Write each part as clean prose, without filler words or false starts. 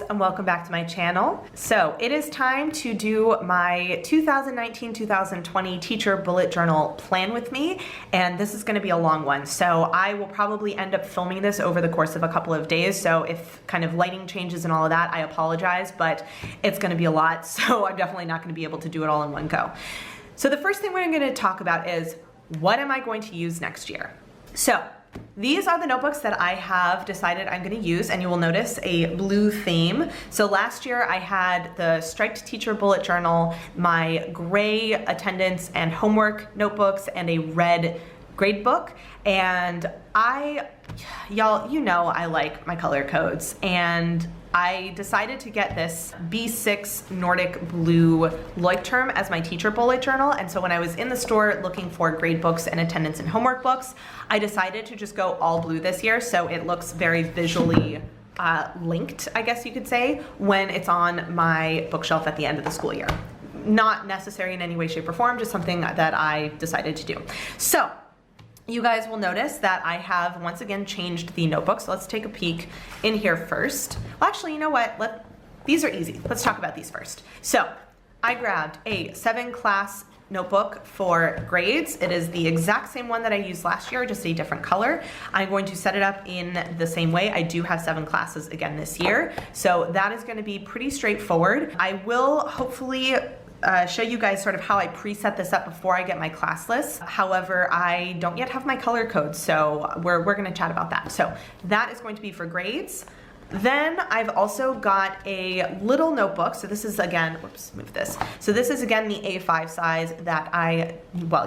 and welcome back to my channel. So it is time to do my 2019-2020 teacher bullet journal plan with me, and this is going to be a long one. So I will probably end up filming this over the course of a couple of days. So if kind of lighting changes and all of that, I apologize, but it's going to be a lot. So I'm definitely not going to be able to do it all in one go. So the first thing we're going to talk about is what am I going to use next year? So these are the notebooks that I have decided I'm going to use, and you will notice a blue theme. So last year I had the striped teacher bullet journal, my gray attendance and homework notebooks, and a red grade book. And y'all, you know I like my color codes, and I decided to get this B6 Nordic Blue LEUCHTTURM as my teacher bullet journal. And so when I was in the store looking for grade books and attendance and homework books, I decided to just go all blue this year, so it looks very visually linked, I guess you could say, when it's on my bookshelf at the end of the school year. Not necessary in any way, shape, or form, just something that I decided to do. So you guys will notice that I have once again changed the notebook. So let's take a peek in here first. Well, actually, you know what? These are easy. Let's talk about these first. So I grabbed a 7-class notebook for grades. It is the exact same one that I used last year, just a different color. I'm going to set it up in the same way. I do have 7 classes again this year, so that is going to be pretty straightforward. I will hopefully show you guys sort of how I preset this up before I get my class list. However, I don't yet have my color code, so we're going to chat about that. So that is going to be for grades. Then I've also got a little notebook. So this is again, whoops, move this. So this is again the A5 size that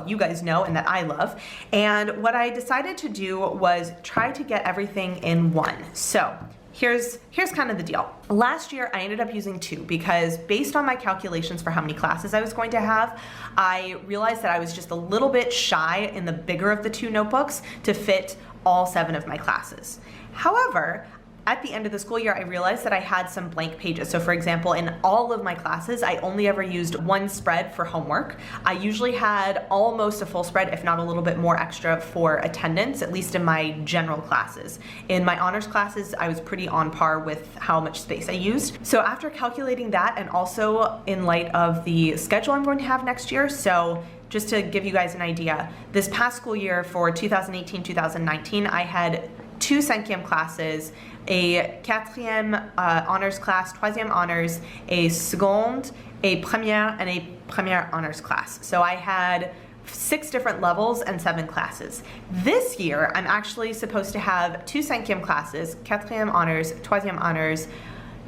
you guys know and that I love. And what I decided to do was try to get everything in one. So here's kind of the deal. Last year I ended up using 2 because based on my calculations for how many classes I was going to have, I realized that I was just a little bit shy in the bigger of the 2 notebooks to fit all 7 of my classes. However, at the end of the school year, I realized that I had some blank pages. So for example, in all of my classes, I only ever used 1 spread for homework. I usually had almost a full spread, if not a little bit more extra for attendance, at least in my general classes. In my honors classes, I was pretty on par with how much space I used. So after calculating that, and also in light of the schedule I'm going to have next year, so just to give you guys an idea, this past school year for 2018-2019, I had 2 5e classes, a 4e honors class, 3e honors, a seconde, a première, and a première honors class. So I had 6 different levels and 7 classes. This year, I'm actually supposed to have 2 5e classes, 4e honors, 3e honors,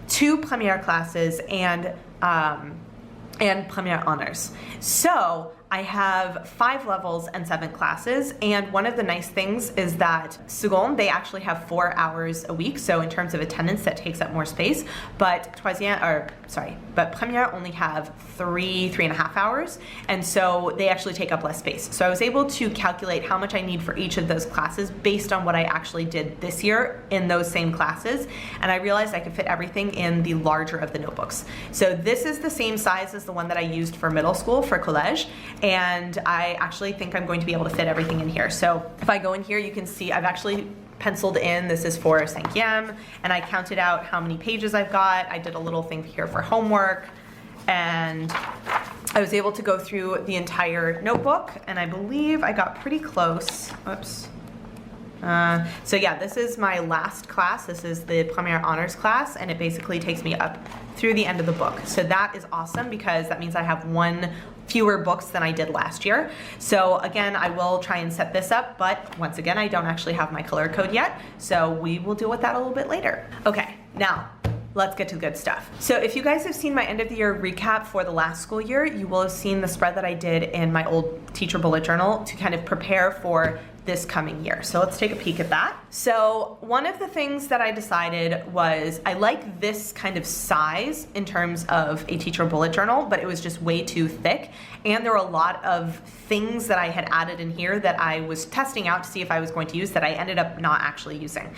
2 première classes, and première honors. So I have 5 levels and 7 classes, and one of the nice things is that seconde, they actually have 4 hours a week, so in terms of attendance that takes up more space, but première only have 3.5 hours, and so they actually take up less space. So I was able to calculate how much I need for each of those classes based on what I actually did this year in those same classes, and I realized I could fit everything in the larger of the notebooks. So this is the same size as the one that I used for middle school, for collège, and I actually think I'm going to be able to fit everything in here. So if I go in here, you can see I've actually penciled in, this is for 5e, and I counted out how many pages I've got. I did a little thing here for homework, and I was able to go through the entire notebook, and I believe I got pretty close. Oops. So yeah, this is my last class. This is the Première Honors class, and it basically takes me up through the end of the book. So that is awesome because that means I have 1 fewer books than I did last year. So again, I will try and set this up, but once again, I don't actually have my color code yet, so we will deal with that a little bit later. Okay, now let's get to the good stuff. So if you guys have seen my end of the year recap for the last school year, you will have seen the spread that I did in my old teacher bullet journal to kind of prepare for this coming year. So let's take a peek at that. So one of the things that I decided was I like this kind of size in terms of a teacher bullet journal, but it was just way too thick. And there were a lot of things that I had added in here that I was testing out to see if I was going to use that I ended up not actually using.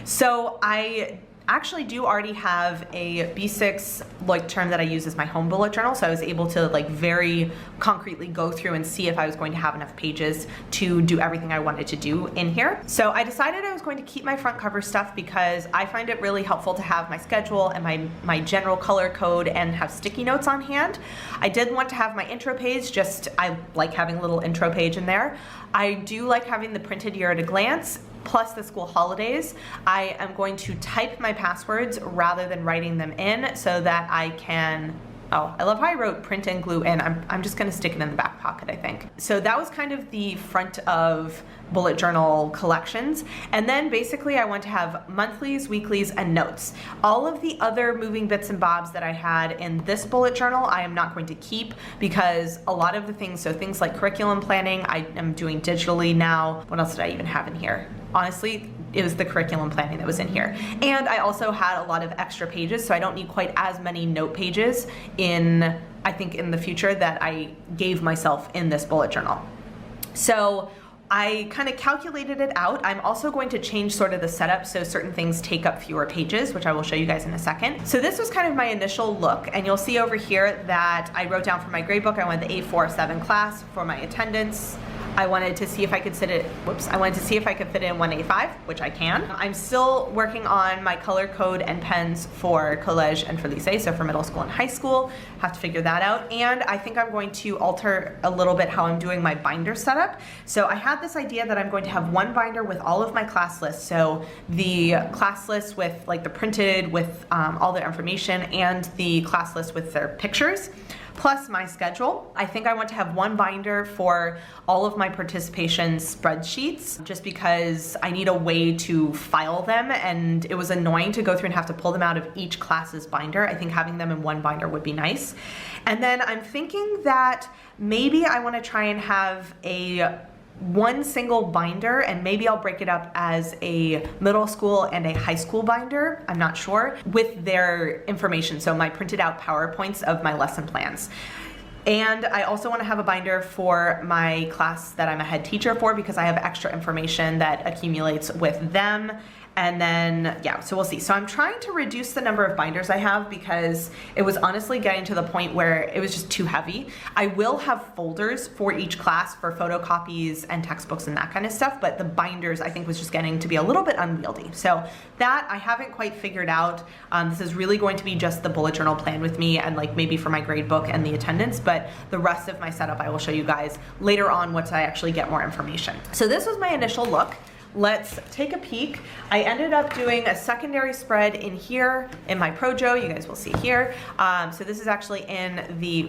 So I actually do already have a B6 LEUCHTTURM that I use as my home bullet journal, so I was able to like very concretely go through and see if I was going to have enough pages to do everything I wanted to do in here. So I decided I was going to keep my front cover stuff because I find it really helpful to have my schedule and my general color code and have sticky notes on hand. I did want to have my intro page, just I like having a little intro page in there. I do like having the printed year at a glance, plus the school holidays. I am going to type my passwords rather than writing them in so that I can, oh, I love how I wrote print and glue in. I'm just gonna stick it in the back pocket, I think. So that was kind of the front of bullet journal collections. And then basically I want to have monthlies, weeklies, and notes. All of the other moving bits and bobs that I had in this bullet journal, I am not going to keep because a lot of the things, so things like curriculum planning, I am doing digitally now. What else did I even have in here? Honestly, it was the curriculum planning that was in here. And I also had a lot of extra pages, so I don't need quite as many note pages in, I think, in the future that I gave myself in this bullet journal. So I kind of calculated it out. I'm also going to change sort of the setup so certain things take up fewer pages, which I will show you guys in a second. So this was kind of my initial look, and you'll see over here that I wrote down for my gradebook, I wanted the A47 class. For my attendance, I wanted to see if I could fit it, I wanted to see if I could fit it in 1A5, which I can. I'm still working on my color code and pens for college and for lycée, so for middle school and high school. Have to figure that out. And I think I'm going to alter a little bit how I'm doing my binder setup. So I had this idea that I'm going to have one binder with all of my class lists. So the class list with like the printed with all the information and the class list with their pictures, plus my schedule. I think I want to have one binder for all of my participation spreadsheets just because I need a way to file them, and it was annoying to go through and have to pull them out of each class's binder. I think having them in one binder would be nice. And then I'm thinking that maybe I want to try and have one single binder, and maybe I'll break it up as a middle school and a high school binder, I'm not sure, with their information. So my printed out PowerPoints of my lesson plans. And I also want to have a binder for my class that I'm a head teacher for because I have extra information that accumulates with them. And then, yeah, so we'll see. So I'm trying to reduce the number of binders I have because it was honestly getting to the point where it was just too heavy. I will have folders for each class for photocopies and textbooks and that kind of stuff, but the binders I think was just getting to be a little bit unwieldy. So that I haven't quite figured out. This is really going to be just the bullet journal plan with me and like maybe for my grade book and the attendance, but the rest of my setup I will show you guys later on once I actually get more information. So this was my initial look. Let's take a peek. I ended up doing a secondary spread in here in my PROJO, you guys will see here. So this is actually in the,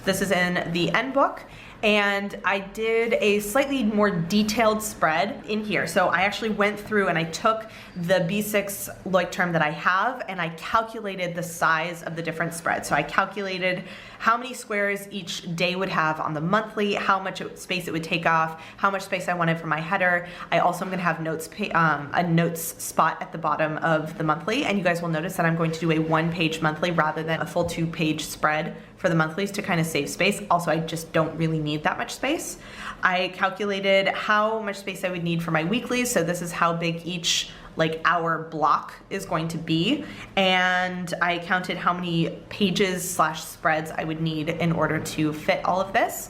this is in the end book. And I did a slightly more detailed spread in here. So I actually went through and I took the B6 LEUCHTTURM that I have and I calculated the size of the different spreads. So I calculated how many squares each day would have on the monthly, how much space it would take off, how much space I wanted for my header. I also am gonna have notes, a notes spot at the bottom of the monthly. And you guys will notice that I'm going to do a 1-page monthly rather than a full 2-page spread for the monthlies to kind of save space. Also, I just don't really need that much space. I calculated how much space I would need for my weeklies. So this is how big each like hour block is going to be. And I counted how many pages / spreads I would need in order to fit all of this.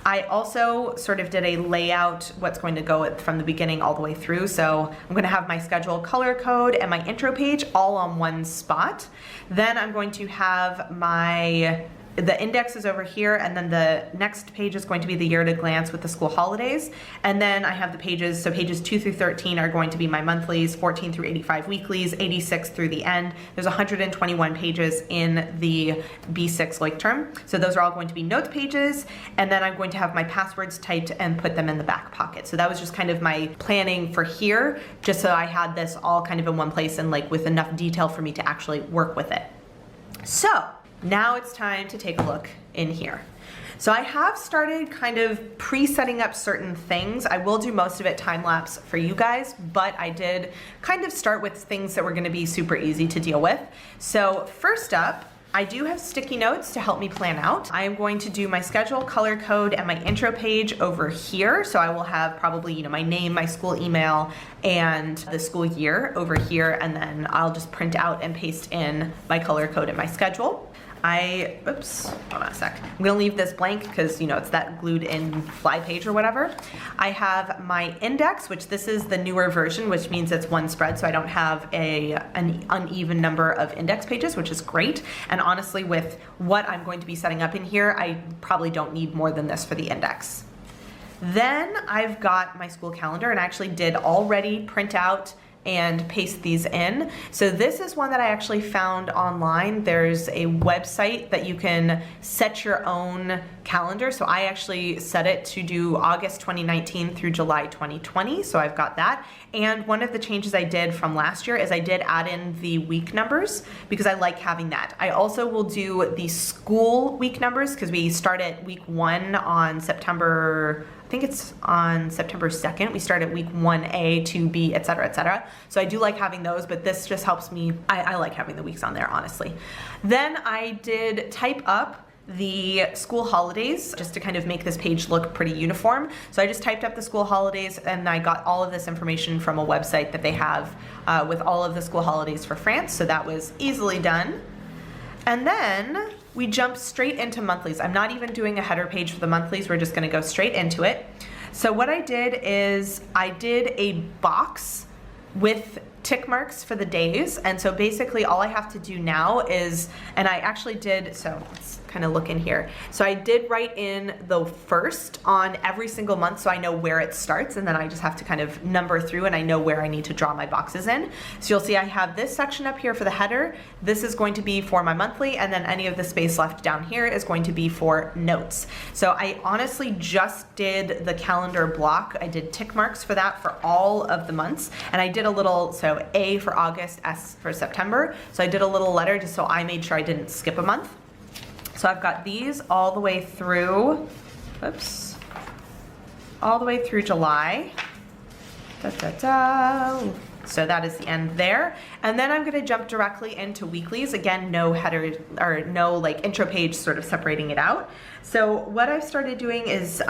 I also sort of did a layout, what's going to go from the beginning all the way through. So I'm going to have my schedule color code and my intro page all on one spot. Then I'm going to have the index is over here, and then the next page is going to be the year at a glance with the school holidays. And then I have the pages, so pages 2 through 13 are going to be my monthlies, 14 through 85 weeklies, 86 through the end. There's 121 pages in the B6 LEUCHTTURM. So those are all going to be notes pages. And then I'm going to have my passwords typed and put them in the back pocket. So that was just kind of my planning for here, just so I had this all kind of in one place and like with enough detail for me to actually work with it. So now it's time to take a look in here. So I have started kind of pre-setting up certain things. I will do most of it time-lapse for you guys, but I did kind of start with things that were gonna be super easy to deal with. So first up, I do have sticky notes to help me plan out. I am going to do my schedule, color code, and my intro page over here. So I will have probably, you know, my name, my school email, and the school year over here, and then I'll just print out and paste in my color code and my schedule. Oops, hold on a sec. I'm gonna leave this blank because, you know, it's that glued in fly page or whatever. I have my index, which this is the newer version, which means it's one spread, so I don't have an uneven number of index pages, which is great. And honestly, with what I'm going to be setting up in here, I probably don't need more than this for the index. Then I've got my school calendar, and I actually did already print out and paste these in. So this is one that I actually found online. There's a website that you can set your own calendar. So I actually set it to do August 2019 through July 2020. So I've got that. And one of the changes I did from last year is I did add in the week numbers because I like having that. I also will do the school week numbers because we start at week 1 on September, I think it's on September 2nd. We start at week 1A, 2B, et cetera, et cetera. So I do like having those, but this just helps me. I like having the weeks on there, honestly. Then I did type up the school holidays just to kind of make this page look pretty uniform. So I just typed up the school holidays, and I got all of this information from a website that they have with all of the school holidays for France. So that was easily done. And then we jump straight into monthlies. I'm not even doing a header page for the monthlies. We're just gonna go straight into it. So what I did is I did a box with tick marks for the days. And so basically all I have to do now is, and I actually did, so let's kind of look in here. So I did write in the first on every single month so I know where it starts, and then I just have to kind of number through and I know where I need to draw my boxes in. So you'll see I have this section up here for the header. This is going to be for my monthly, and then any of the space left down here is going to be for notes. So I honestly just did the calendar block. I did tick marks for that for all of the months, and I did a little, so A for August, S for September. So I did a little letter just so I made sure I didn't skip a month. So I've got these all the way through, oops, all the way through July. Da, da, da. So that is the end there. And then I'm gonna jump directly into weeklies. Again, no header or no like intro page sort of separating it out. So what I've started doing is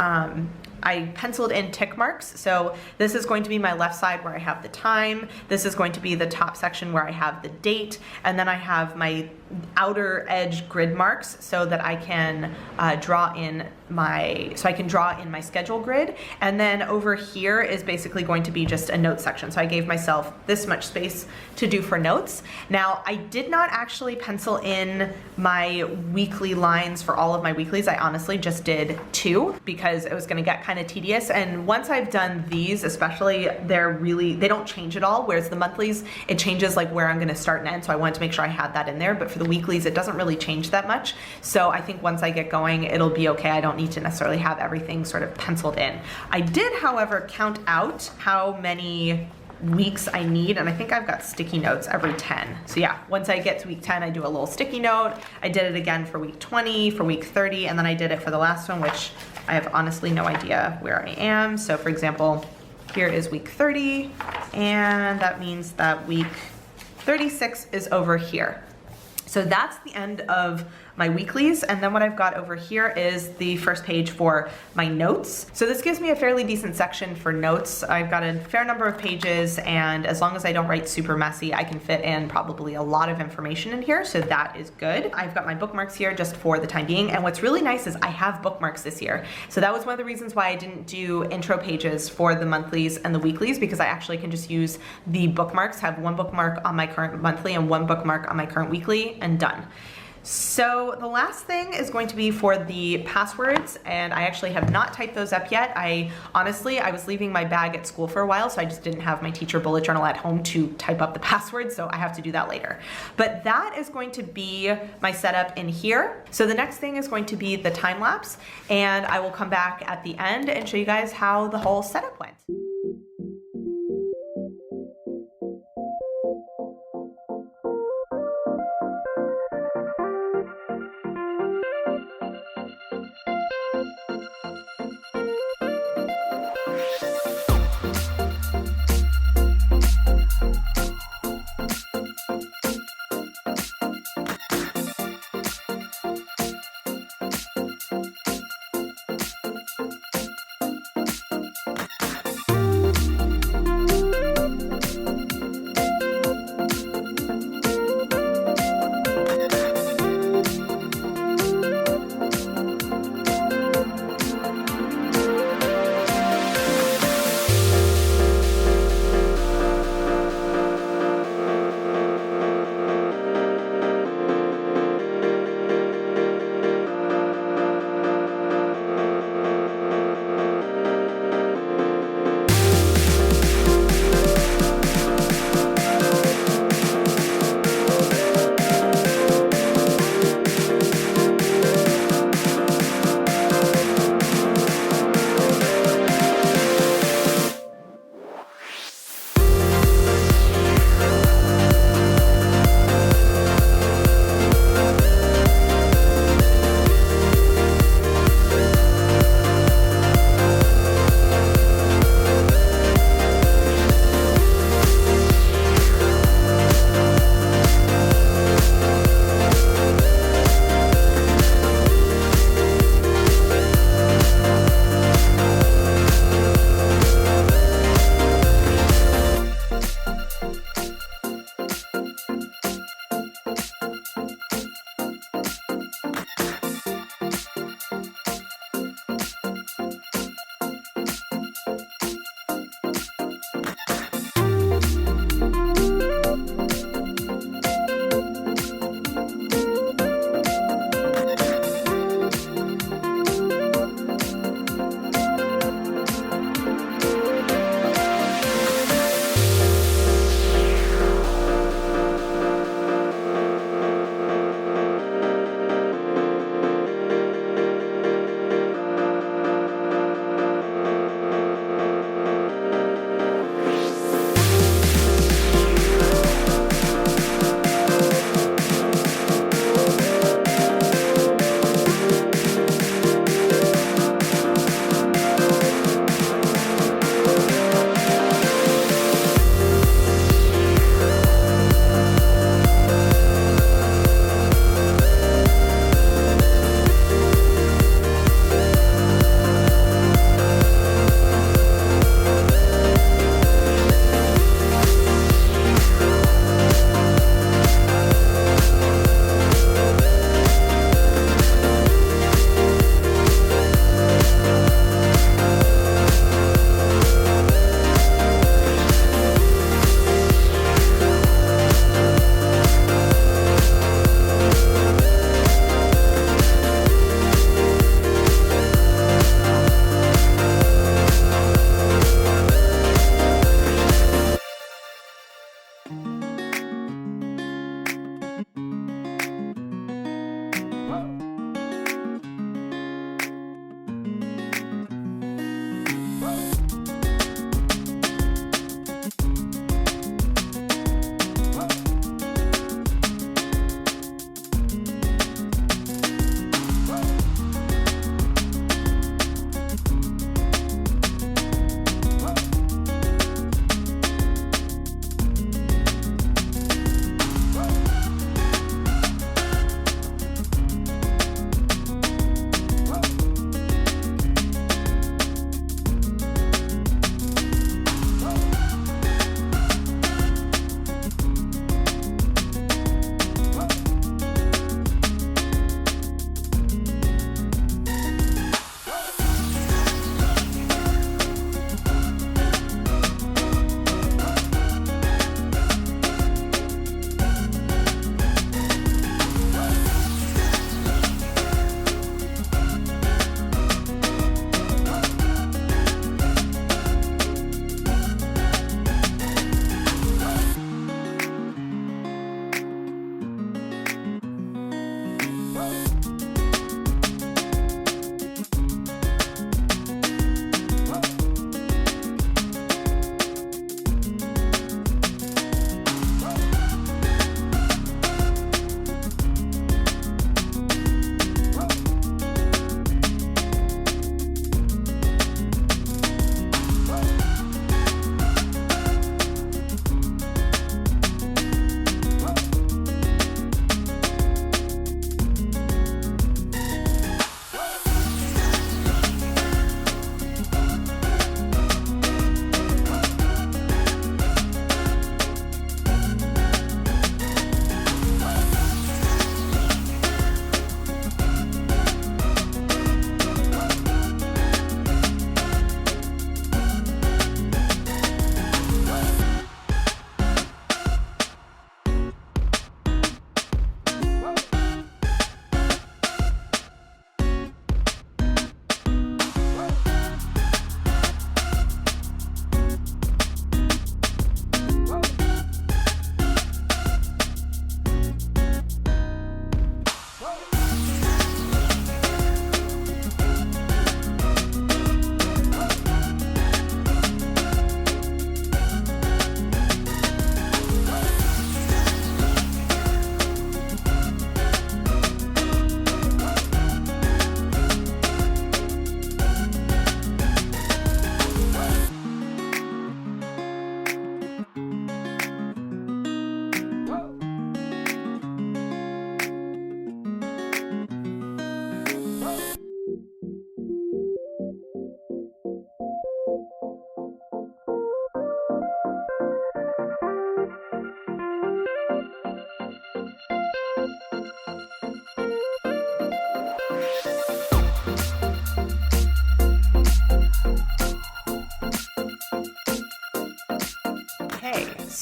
I penciled in tick marks. So this is going to be my left side where I have the time. This is going to be the top section where I have the date. And then I have my outer edge grid marks so that I can draw in my schedule grid. And then over here is basically going to be just a note section. So I gave myself this much space to do for notes. Now I did not actually pencil in my weekly lines for all of my weeklies. I honestly just did 2 because it was gonna get kind of tedious. And once I've done these, especially, they don't change at all. Whereas the monthlies, it changes like where I'm gonna start and end. So I wanted to make sure I had that in there. But for the weeklies, it doesn't really change that much. So I think once I get going, it'll be okay. I don't need to necessarily have everything sort of penciled in. I did, however, count out how many weeks I need, and I think I've got sticky notes every 10. So yeah, once I get to week 10, I do a little sticky note. I did it again for week 20, for week 30, and then I did it for the last one, which I have honestly no idea where I am. So for example, here is week 30, and that means that week 36 is over here. So that's the end of my weeklies, and then what I've got over here is the first page for my notes. So this gives me a fairly decent section for notes. I've got a fair number of pages, and as long as I don't write super messy, I can fit in probably a lot of information in here, so that is good. I've got my bookmarks here just for the time being, and what's really nice is I have bookmarks this year. So that was one of the reasons why I didn't do intro pages for the monthlies and the weeklies, because I actually can just use the bookmarks, have one bookmark on my current monthly and one bookmark on my current weekly, and done. So the last thing is going to be for the passwords, and I actually have not typed those up yet. I was leaving my bag at school for a while, so I just didn't have my teacher bullet journal at home to type up the passwords, so I have to do that later. But that is going to be my setup in here. So the next thing is going to be the time lapse, and I will come back at the end and show you guys how the whole setup went.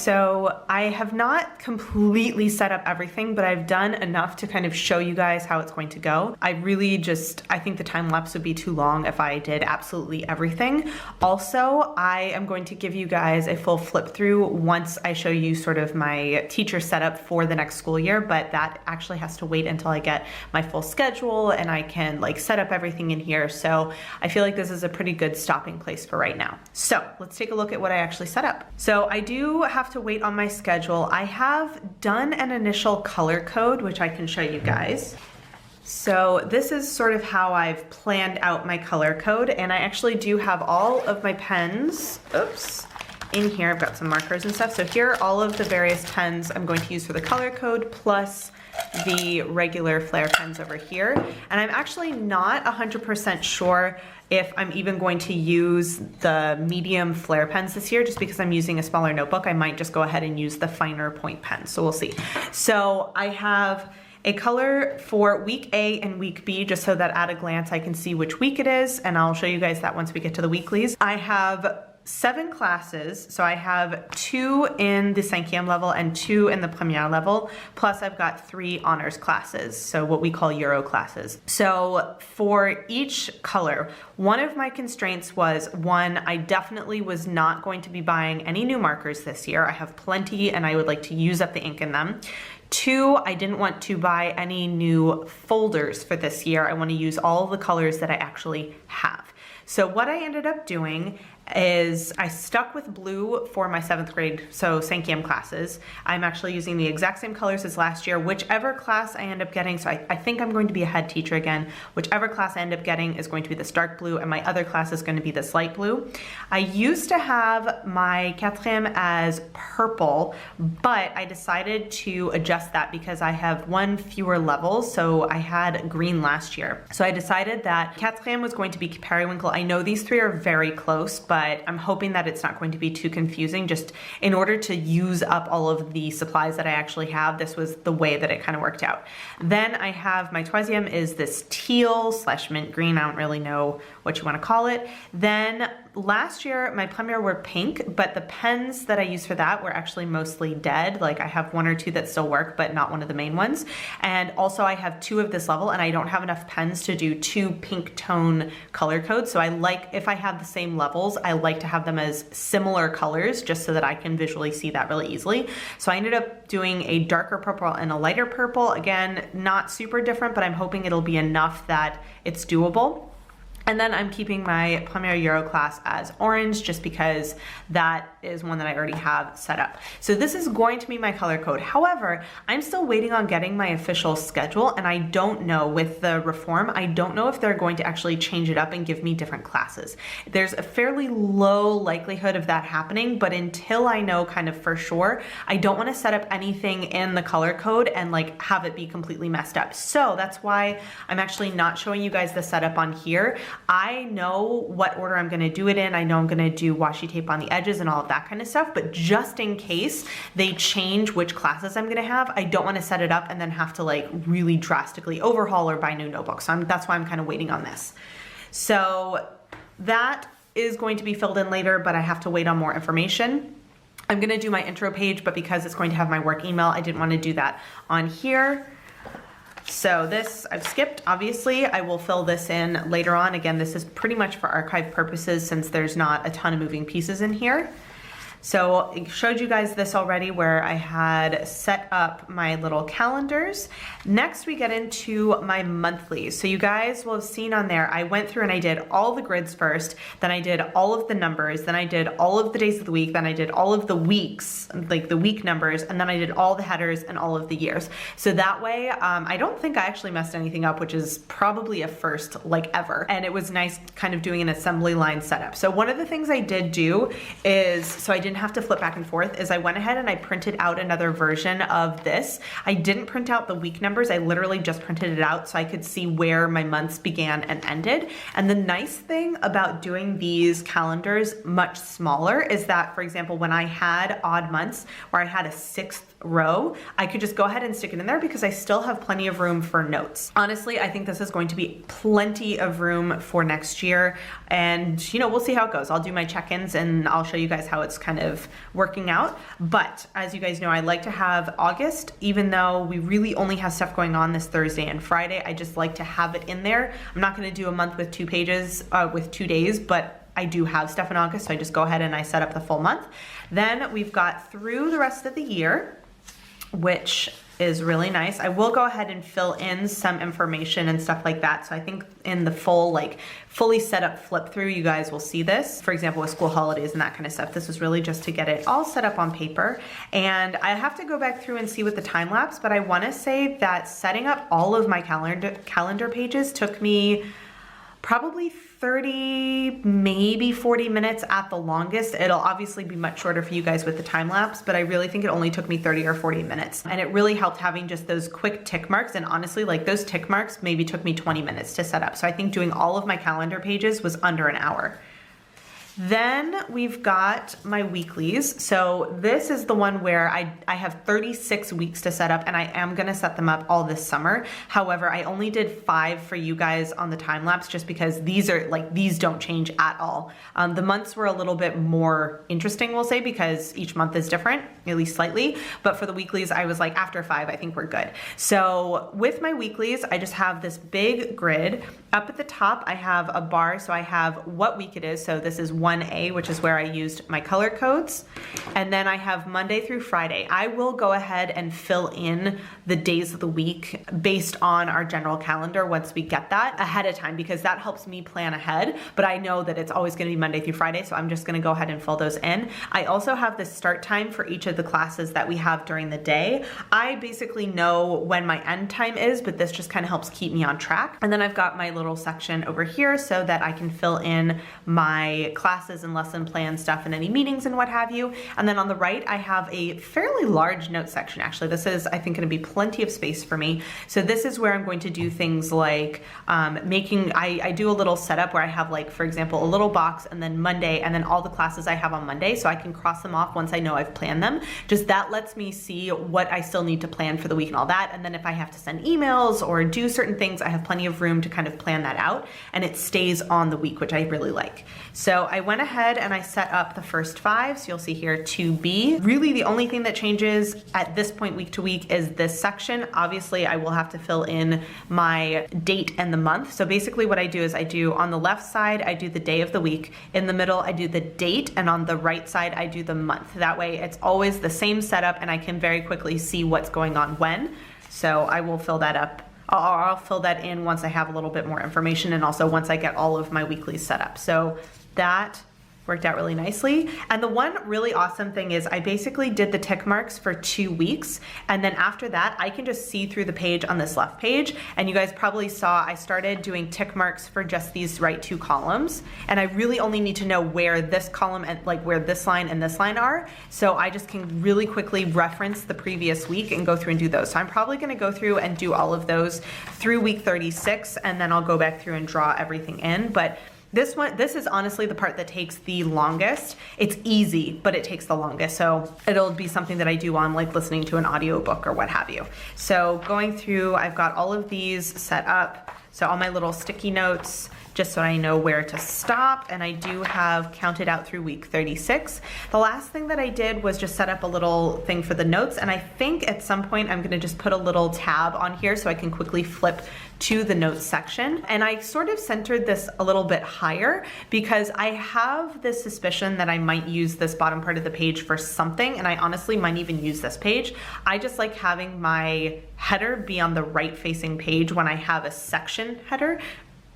So I have not completely set up everything, but I've done enough to kind of show you guys how it's going to go. I think the time lapse would be too long if I did absolutely everything. Also, I am going to give you guys a full flip through once I show you sort of my teacher setup for the next school year, but that actually has to wait until I get my full schedule and I can like set up everything in here. So I feel like this is a pretty good stopping place for right now. So let's take a look at what I actually set up. So I do have to wait on my schedule. I have done an initial color code, which I can show you guys. So this is sort of how I've planned out my color code, and I actually do have all of my pens, in here. I've got some markers and stuff. So here are all of the various pens I'm going to use for the color code, plus the regular FLAIR pens over here. And I'm actually not 100% sure if I'm even going to use the medium FLAIR pens this year, just because I'm using a smaller notebook. I might just go ahead and use the finer point pens, so we'll see. So I have a color for week A and week B, just so that at a glance I can see which week it is, and I'll show you guys that once we get to the weeklies. I have 7 classes, so I have 2 in the 5e level and 2 in the première level, plus I've got 3 honors classes, so what we call Euro classes. So for each color, one of my constraints was, one, I definitely was not going to be buying any new markers this year. I have plenty and I would like to use up the ink in them. 2, I didn't want to buy any new folders for this year. I want to use all of the colors that I actually have. So what I ended up doing is I stuck with blue for my 7th grade, so 5e classes. I'm actually using the exact same colors as last year. Whichever class I end up getting, so I think I'm going to be a head teacher again, whichever class I end up getting is going to be this dark blue, and my other class is going to be this light blue. I used to have my 4e as purple, but I decided to adjust that because I have 1 fewer levels, so I had green last year. So I decided that 4e was going to be periwinkle. I know these 3 are very close, but I'm hoping that it's not going to be too confusing. Just in order to use up all of the supplies that I actually have, this was the way that it kind of worked out. Then I have my 3e is this teal / mint green. I don't really know what you want to call it. Then last year my premiere were pink, but the pens that I used for that were actually mostly dead. Like I have 1 or 2 that still work, but not one of the main ones. And also I have 2 of this level, and I don't have enough pens to do 2 pink tone color codes. So I like, if I have the same levels, I like to have them as similar colors just so that I can visually see that really easily. So I ended up doing a darker purple and a lighter purple. Again, not super different, but I'm hoping it'll be enough that it's doable. And then I'm keeping my Premiere Euro class as orange, just because that is one that I already have set up. So this is going to be my color code. However, I'm still waiting on getting my official schedule, and I don't know, with the reform, I don't know if they're going to actually change it up and give me different classes. There's a fairly low likelihood of that happening, but until I know kind of for sure, I don't want to set up anything in the color code and like have it be completely messed up. So that's why I'm actually not showing you guys the setup on here. I know what order I'm gonna do it in. I know I'm gonna do washi tape on the edges and all of that kind of stuff, but just in case they change which classes I'm gonna have, I don't wanna set it up and then have to like really drastically overhaul or buy new notebooks. So that's why I'm kind of waiting on this. So that is going to be filled in later, but I have to wait on more information. I'm gonna do my intro page, but because it's going to have my work email, I didn't wanna do that on here. So this I've skipped, obviously. I will fill this in later on. Again, this is pretty much for archive purposes since there's not a ton of moving pieces in here. So I showed you guys this already where I had set up my little calendars. Next we get into my monthlies. So you guys will have seen on there, I went through and I did all the grids first, then I did all of the numbers, then I did all of the days of the week, then I did all of the weeks, like the week numbers, and then I did all the headers and all of the years. So that way, I don't think I actually messed anything up, which is probably a first like ever. And it was nice kind of doing an assembly line setup. So one of the things I did do is, so I didn't have to flip back and forth, is I went ahead and I printed out another version of this. I didn't print out the week numbers. I literally just printed it out so I could see where my months began and ended. And the nice thing about doing these calendars much smaller is that, for example, when I had odd months where I had a 6th row, I could just go ahead and stick it in there because I still have plenty of room for notes. Honestly, I think this is going to be plenty of room for next year, and you know, we'll see how it goes. I'll do my check-ins and I'll show you guys how it's kind of working out. But as you guys know, I like to have August, even though we really only have stuff going on this Thursday and Friday, I just like to have it in there. I'm not going to do a month with 2 pages, with 2 days, but I do have stuff in August, so I just go ahead and I set up the full month. Then we've got through the rest of the year, which is really nice. I will go ahead and fill in some information and stuff like that. So I think in the full, like fully set up flip through, you guys will see this. For example, with school holidays and that kind of stuff. This was really just to get it all set up on paper. And I have to go back through and see with the time lapse, but I want to say that setting up all of my calendar pages took me probably 30, maybe 40 minutes at the longest. It'll obviously be much shorter for you guys with the time lapse, but I really think it only took me 30 or 40 minutes. And it really helped having just those quick tick marks. And honestly, like those tick marks maybe took me 20 minutes to set up. So I think doing all of my calendar pages was under an hour. Then we've got my weeklies. So this is the one where I have 36 weeks to set up, and I am gonna set them up all this summer. However, I only did 5 for you guys on the time lapse just because these don't change at all. The months were a little bit more interesting, we'll say, because each month is different, at least slightly. But for the weeklies, I was like, after 5, I think we're good. So with my weeklies, I just have this big grid. Up at the top, I have a bar, so I have what week it is. So this is 1A, which is where I used my color codes. And then I have Monday through Friday. I will go ahead and fill in the days of the week based on our general calendar once we get that ahead of time, because that helps me plan ahead. But I know that it's always going to be Monday through Friday, so I'm just going to go ahead and fill those in. I also have the start time for each of the classes that we have during the day. I basically know when my end time is, but this just kind of helps keep me on track. And then I've got my little section over here so that I can fill in my classes and lesson plan stuff and any meetings and what have you. And then on the right, I have a fairly large note section. Actually, this is, I think, going to be plenty of space for me. So this is where I'm going to do things like I do a little setup where I have, like, for example, a little box and then Monday and then all the classes I have on Monday, so I can cross them off once I know I've planned them. Just that lets me see what I still need to plan for the week and all that. And then if I have to send emails or do certain things, I have plenty of room to kind of plan that out, and it stays on the week, which I really like. So I went ahead and I set up the first 5. So you'll see here 2B. Really the only thing that changes at this point week to week is this section. Obviously I will have to fill in my date and the month. So basically what I do is I do on the left side, I do the day of the week. In the middle, I do the date, and on the right side, I do the month. That way it's always the same setup and I can very quickly see what's going on when. So I will fill that up. I'll fill that in once I have a little bit more information, and also once I get all of my weeklies set up. So that worked out really nicely. And the one really awesome thing is I basically did the tick marks for 2 weeks. And then after that, I can just see through the page on this left page. And you guys probably saw I started doing tick marks for just these right 2 columns. And I really only need to know where this column and like where this line and this line are. So I just can really quickly reference the previous week and go through and do those. So I'm probably going to go through and do all of those through week 36, and then I'll go back through and draw everything in. But this is honestly the part that takes the longest. It's easy, but it takes the longest. So it'll be something that I do on like listening to an audiobook or what have you. So going through, I've got all of these set up. So all my little sticky notes, just so I know where to stop. And I do have counted out through week 36. The last thing that I did was just set up a little thing for the notes. And I think at some point I'm gonna just put a little tab on here so I can quickly flip to the notes section. And I sort of centered this a little bit higher because I have this suspicion that I might use this bottom part of the page for something, and I honestly might even use this page. I just like having my header be on the right facing page when I have a section header.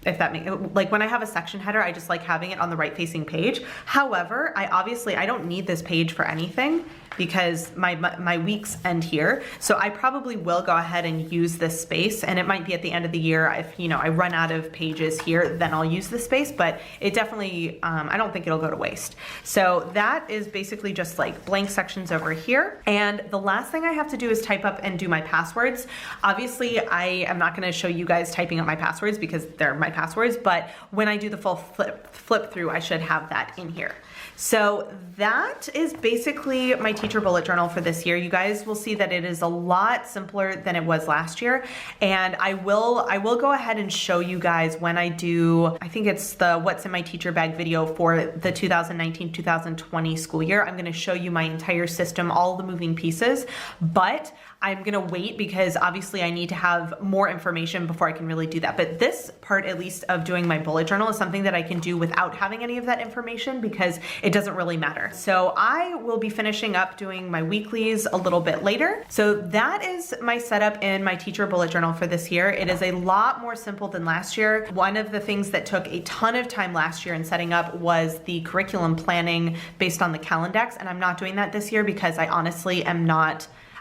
If that makes, like when I have a section header, I just like having it on the right facing page. However, I don't need this page for anything because my weeks end here. So I probably will go ahead and use this space, and it might be at the end of the year if, you know, I run out of pages here, then I'll use this space, but it definitely, I don't think it'll go to waste. So that is basically just like blank sections over here. And the last thing I have to do is type up and do my passwords. Obviously, I am not gonna show you guys typing up my passwords because they're my my passwords, but when I do the full flip through, I should have that in here. So that is basically my teacher bullet journal for this year. You guys will see that it is a lot simpler than it was last year. And I will go ahead and show you guys when I do, I think it's the what's in my teacher bag video for the 2019-2020 school year. I'm gonna show you my entire system, all the moving pieces, but I'm gonna wait because obviously I need to have more information before I can really do that. But this part, at least, of doing my bullet journal is something that I can do without having any of that information because it doesn't really matter. So I will be finishing up doing my weeklies a little bit later. So that is my setup in my teacher bullet journal for this year. It is a lot more simple than last year. One of the things that took a ton of time last year in setting up was the curriculum planning based on the Calendex, and I'm not doing that this year because I honestly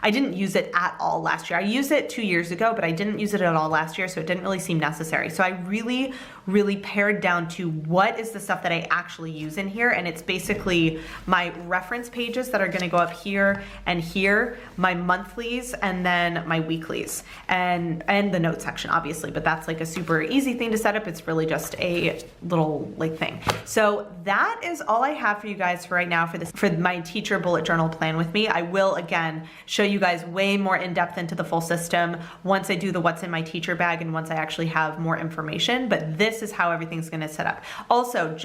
I didn't use it at all last year. I used it 2 years ago, but I didn't use it at all last year, so it didn't really seem necessary. So I really pared down to what is the stuff that I actually use in here, and it's basically my reference pages that are gonna go up here and here, my monthlies, and then my weeklies, and the notes section, obviously, but that's like a super easy thing to set up. It's really just a little like thing. So that is all I have for you guys for right now for my teacher bullet journal plan with me. I will, again, show you guys way more in depth into the full system once I do the what's in my teacher bag and once I actually have more information, but this is how everything's gonna set up. Also,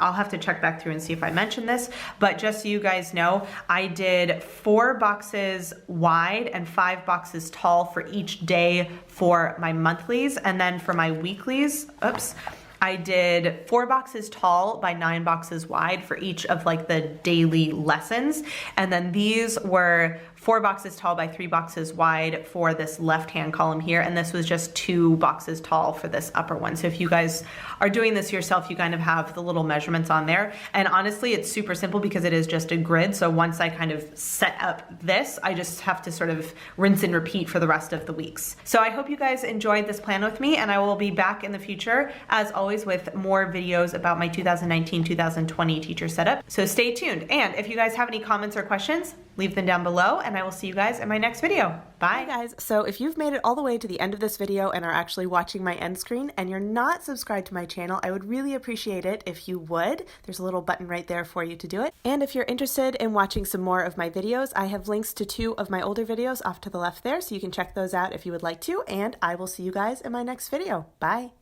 I'll have to check back through and see if I mentioned this, but just so you guys know, I did 4 boxes wide and 5 boxes tall for each day for my monthlies, and then for my weeklies, I did 4 boxes tall by 9 boxes wide for each of like the daily lessons. And then these were 4 boxes tall by 3 boxes wide for this left-hand column here. And this was just 2 boxes tall for this upper one. So if you guys are doing this yourself, you kind of have the little measurements on there. And honestly, it's super simple because it is just a grid. So once I kind of set up this, I just have to sort of rinse and repeat for the rest of the weeks. So I hope you guys enjoyed this plan with me, and I will be back in the future, as always, with more videos about my 2019-2020 teacher setup. So stay tuned. And if you guys have any comments or questions, leave them down below, and I will see you guys in my next video. Bye. Hey guys, so if you've made it all the way to the end of this video and are actually watching my end screen and you're not subscribed to my channel, I would really appreciate it if you would. There's a little button right there for you to do it. And if you're interested in watching some more of my videos, I have links to 2 of my older videos off to the left there, so you can check those out if you would like to, and I will see you guys in my next video. Bye.